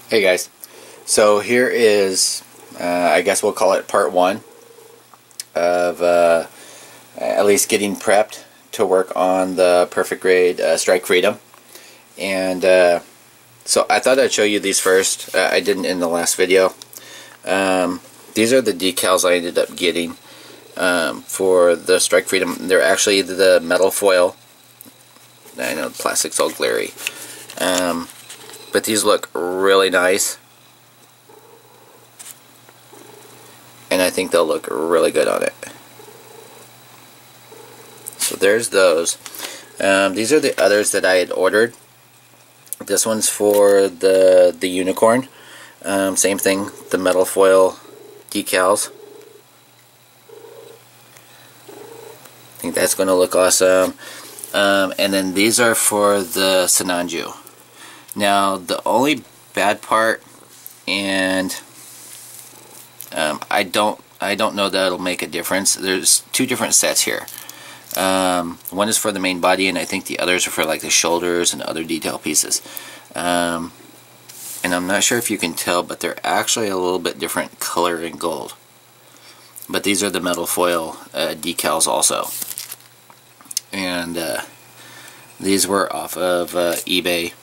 Hey guys, so here is, I guess we'll call it part one of at least getting prepped to work on the Perfect Grade Strike Freedom. And so I thought I'd show you these first. I didn't in the last video. These are the decals I ended up getting for the Strike Freedom. They're actually the metal foil. I know the plastic's all glary. But these look really nice, and I think they'll look really good on it. So there's those. These are the others that I had ordered. This one's for the unicorn. Same thing, the metal foil decals. I think that's going to look awesome. And then these are for the Sinanju. Now the only bad part, and I don't know that it'll make a difference. There's two different sets here. One is for the main body, and I think the others are for like the shoulders and other detail pieces. And I'm not sure if you can tell, but they're actually a little bit different color in gold. But these are the metal foil decals also. And these were off of eBay.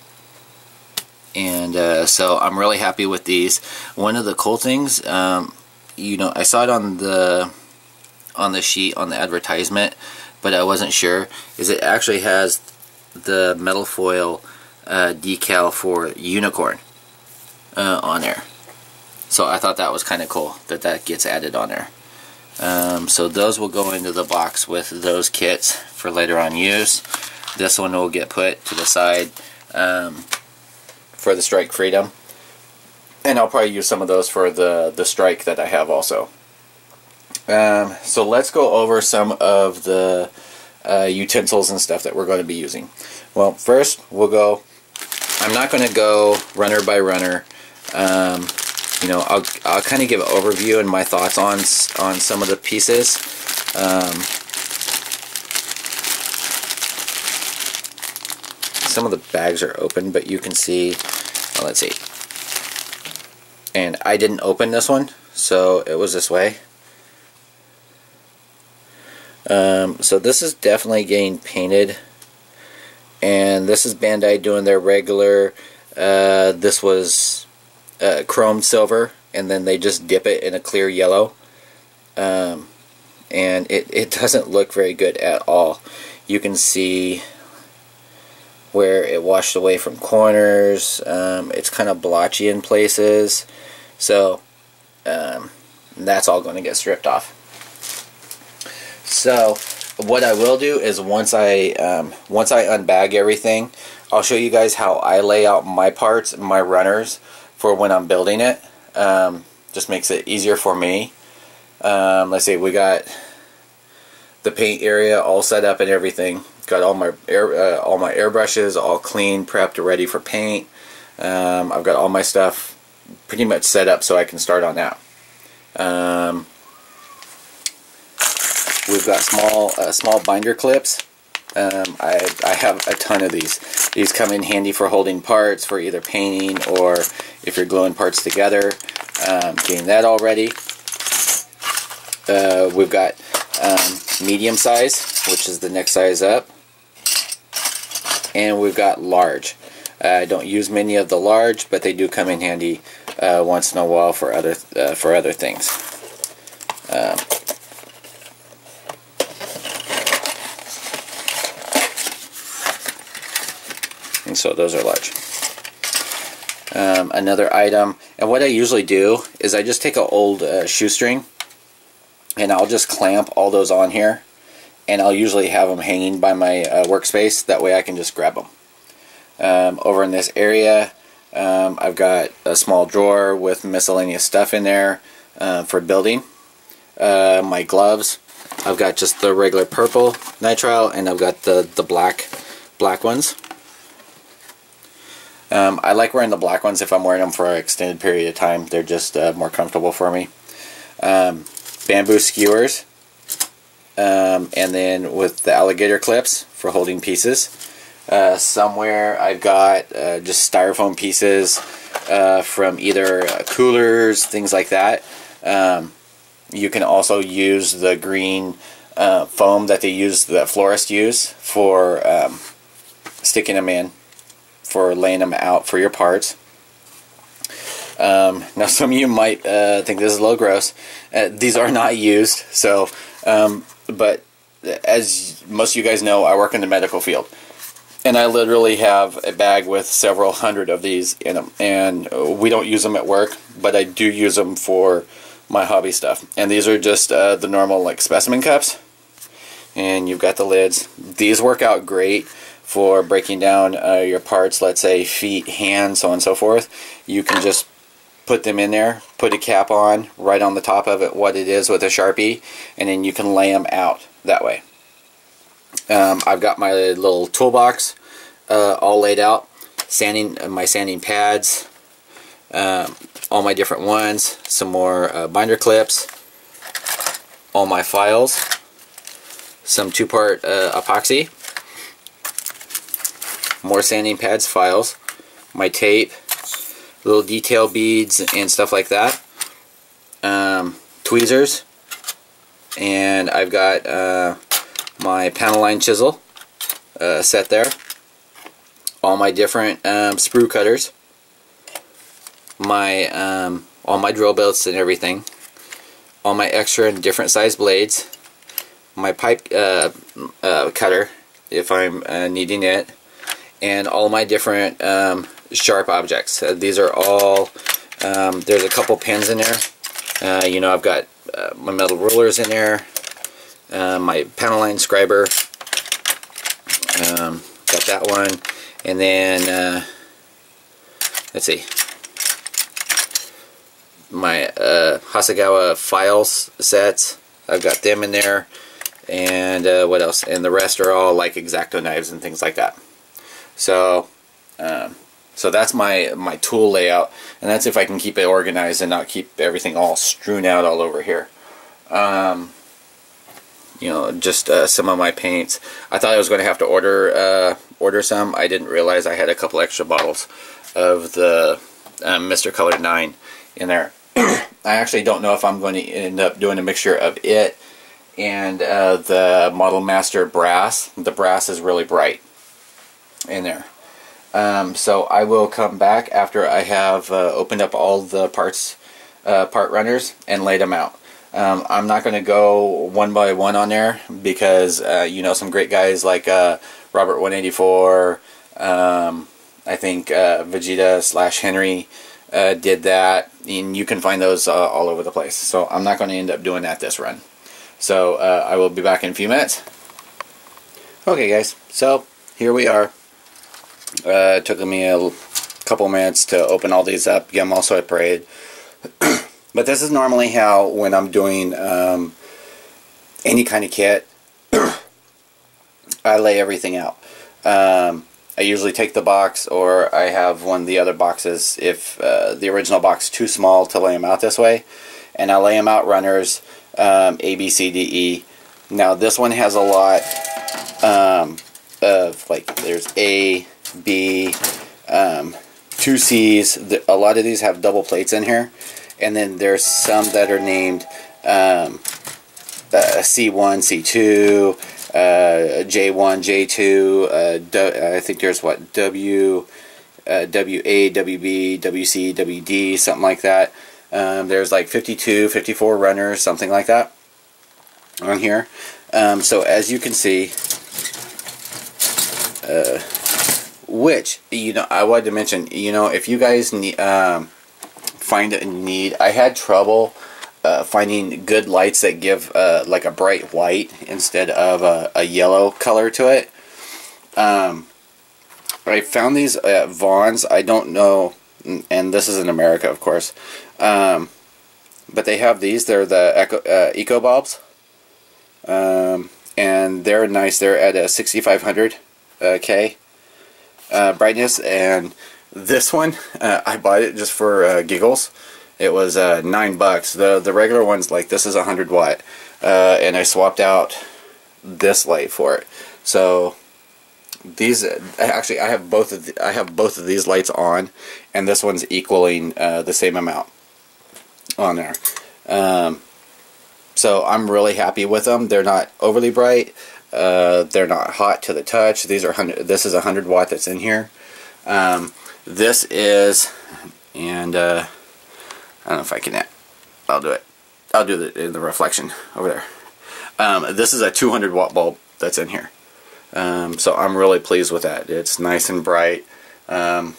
And so I'm really happy with these. One of the cool things, you know, I saw it on the sheet, on the advertisement, but I wasn't sure, is it actually has the metal foil decal for unicorn on there. So I thought that was kind of cool that gets added on there. So those will go into the box with those kits for later on use. This one will get put to the side for the Strike Freedom, and I'll probably use some of those for the Strike that I have also. So let's go over some of the utensils and stuff that we're going to be using. Well, first we'll go, I'm not going to go runner by runner. You know, I'll kind of give an overview and my thoughts on some of the pieces. Some of the bags are open, but you can see, well, let's see. And I didn't open this one, so it was this way. So this is definitely getting painted, and this is Bandai doing their regular, this was chrome silver, and then they just dip it in a clear yellow, and it doesn't look very good at all. You can see where it washed away from corners. It's kind of blotchy in places, so that's all going to get stripped off. So what I will do is once I unbag everything, I'll show you guys how I lay out my parts, my runners, for when I'm building it. Just makes it easier for me. Let's see, we got the paint area all set up and everything. Got all my airbrushes all clean, prepped, ready for paint. I've got all my stuff pretty much set up so I can start on that. We've got small binder clips. I have a ton of these. These come in handy for holding parts, for either painting or if you're gluing parts together. Getting that all ready. We've got medium size, which is the next size up, and we've got large. I don't use many of the large, but they do come in handy once in a while for other things. And so those are large. Another item, and what I usually do is I just take an old shoestring, and I'll just clamp all those on here, and I'll usually have them hanging by my workspace. That way I can just grab them. Over in this area, I've got a small drawer with miscellaneous stuff in there for building. My gloves, I've got just the regular purple nitrile, and I've got the black ones. I like wearing the black ones if I'm wearing them for an extended period of time. They're just more comfortable for me. Bamboo skewers, and then with the alligator clips for holding pieces. Somewhere I've got just styrofoam pieces from either coolers, things like that. You can also use the green foam that the florists use for sticking them in, for laying them out for your parts. Now some of you might think this is a little gross. These are not used, so but as most of you guys know, I work in the medical field, and I literally have a bag with several hundred of these in them, and we don't use them at work, but I do use them for my hobby stuff. And these are just the normal like specimen cups, and you've got the lids. These work out great for breaking down your parts, let's say feet, hands, so on and so forth. You can just put them in there, put a cap on, write on the top of it what it is with a Sharpie, and then you can lay them out that way. I've got my little toolbox all laid out, my sanding pads, all my different ones, some more binder clips, all my files, some 2-part epoxy, more sanding pads, files, my tape, little detail beads and stuff like that, tweezers, and I've got my panel line chisel set there, all my different sprue cutters, my all my drill bits and everything, all my extra and different size blades, my pipe cutter if I'm needing it, and all my different sharp objects. These are all, there's a couple pins in there. You know, I've got my metal rulers in there, my panel line scriber, got that one, and then let's see, my Hasegawa files sets, I've got them in there, and what else? And the rest are all like X-Acto knives and things like that. So so that's my tool layout, and that's if I can keep it organized and not keep everything all strewn out all over here. You know, just some of my paints. I thought I was going to have to order some. I didn't realize I had a couple extra bottles of the Mr. Color 9 in there. I actually don't know if I'm going to end up doing a mixture of it and the Model Master brass. The brass is really bright in there. So I will come back after I have opened up all the part runners and laid them out. I'm not going to go one by one on there because you know, some great guys like Robert 184, I think Vegeta / Henry did that, and you can find those all over the place. So I'm not going to end up doing that this run. So I will be back in a few minutes. Okay guys, so here we are. It took me a couple minutes to open all these up, get them all separated. But this is normally how, when I'm doing any kind of kit, I lay everything out. I usually take the box, or I have one of the other boxes if the original box is too small to lay them out this way. And I lay them out runners, A, B, C, D, E. Now this one has a lot of, like, there's A, B, 2 C's. A lot of these have double plates in here. And then there's some that are named C1, C2, J1, J2, I think there's what, W, WA, WB, WC, WD, something like that. There's like 52, 54 runners, something like that on here. So as you can see, which, you know, I wanted to mention, you know, if you guys need, find a need, I had trouble finding good lights that give like a bright white instead of a yellow color to it. I found these at Vaughn's. I don't know, and this is in America, of course, but they have these. They're the Eco Bulbs, and they're nice. They're at a 6500 K brightness, and this one I bought it just for giggles. It was $9. The regular one's like, this is 100 watt, and I swapped out this light for it. So these actually I have both of these lights on, and this one's equaling the same amount on there. So I'm really happy with them. They're not overly bright. They're not hot to the touch. These are this is 100 watt that's in here. This is, and I don't know if I can. I'll do it. I'll do it in the reflection over there. This is a 200 watt bulb that's in here. So I'm really pleased with that. It's nice and bright. You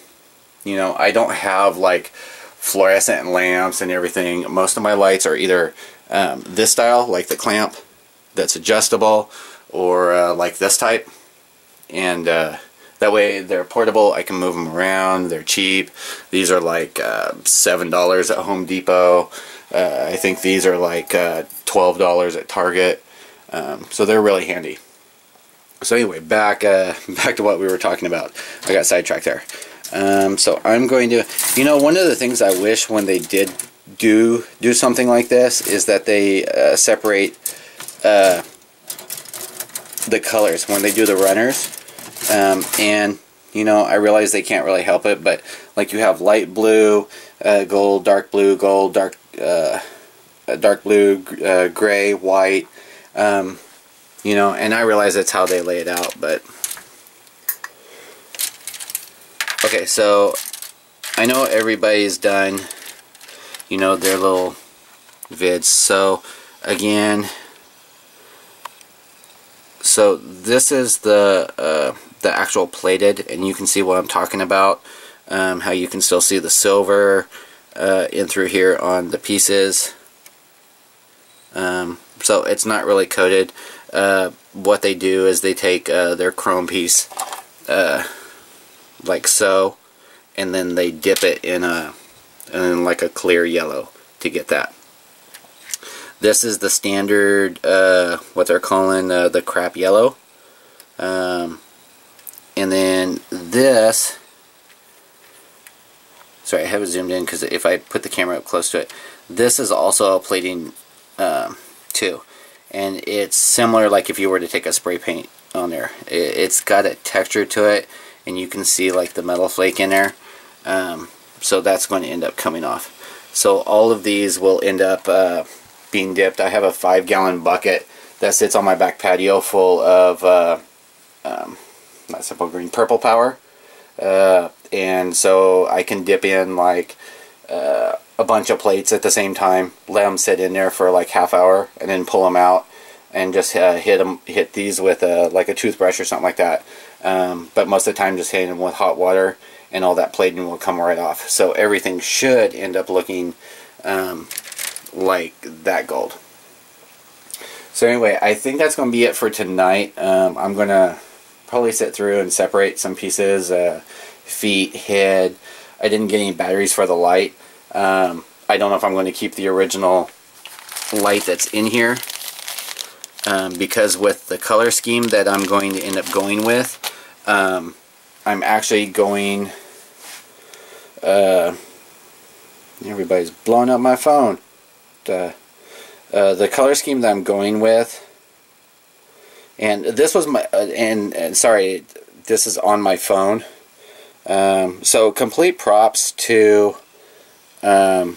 know, I don't have like fluorescent lamps and everything. Most of my lights are either this style, like the clamp that's adjustable, or like this type, and that way they're portable. I can move them around. They're cheap. These are like $7 at Home Depot. I think these are like $12 at Target. So they're really handy. So anyway, back to what we were talking about. I got sidetracked there. So I'm going to, you know, one of the things I wish when they did do something like this is that they separate the colors when they do the runners. And you know, I realize they can't really help it, but like you have light blue, gold, dark blue, gold, dark blue, gray, white. You know, and I realize that's how they lay it out, but okay, so I know everybody's done, you know, their little vids. So again, so this is the actual plated, and you can see what I'm talking about. How you can still see the silver in through here on the pieces. So it's not really coated. What they do is they take their chrome piece like so, and then they dip it in like a clear yellow to get that. This is the standard what they're calling the crap yellow, and then this, sorry, I have it zoomed in because if I put the camera up close to it, this is also a plating too. And it's similar, like if you were to take a spray paint on there. It's got a texture to it, and you can see like the metal flake in there. So that's going to end up coming off. So all of these will end up being dipped. I have a 5-gallon bucket that sits on my back patio full of not simple green, purple power. And so I can dip in like a bunch of plates at the same time, let them sit in there for like half hour, and then pull them out and just hit these with like a toothbrush or something like that. But most of the time just hitting them with hot water, and all that plating will come right off. So everything should end up looking like that gold. So anyway, I think that's going to be it for tonight. I'm going to probably sit through and separate some pieces, feet, head. I didn't get any batteries for the light. I don't know if I'm going to keep the original light that's in here, because with the color scheme that I'm going to end up going with, I'm actually going, everybody's blowing up my phone. The color scheme that I'm going with, and this was my, and sorry, this is on my phone. So complete props to the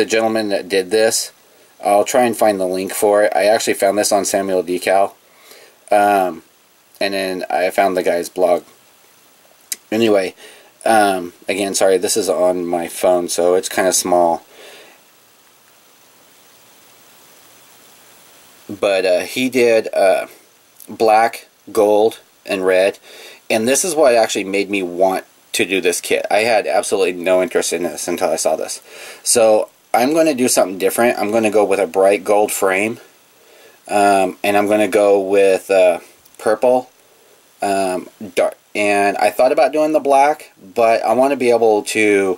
gentleman that did this. I'll try and find the link for it. I actually found this on Samuel Decal, and then I found the guy's blog. Anyway, again, sorry, this is on my phone, so it's kind of small. But he did black, gold, and red, and this is what actually made me want to do this kit. I had absolutely no interest in this until I saw this. So I'm going to do something different. I'm going to go with a bright gold frame, and I'm going to go with purple, dark. And I thought about doing the black, but I want to be able to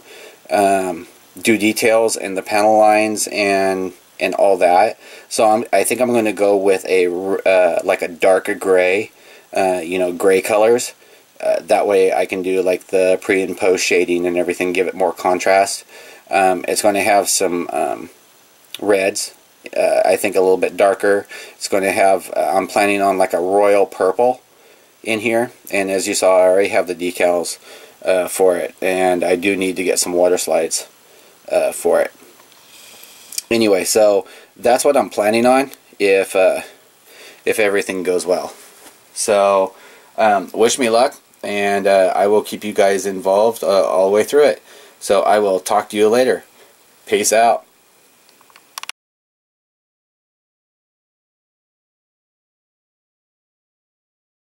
do details in the panel lines and all that. So I think I'm going to go with a like a darker gray, you know, gray colors. That way I can do like the pre and post shading and everything, give it more contrast. It's going to have some reds, I think a little bit darker. It's going to have, I'm planning on like a royal purple, in here, and as you saw, I already have the decals for it, and I do need to get some water slides for it. Anyway, so that's what I'm planning on if everything goes well. So wish me luck, and I will keep you guys involved all the way through it. So I will talk to you later. Peace out.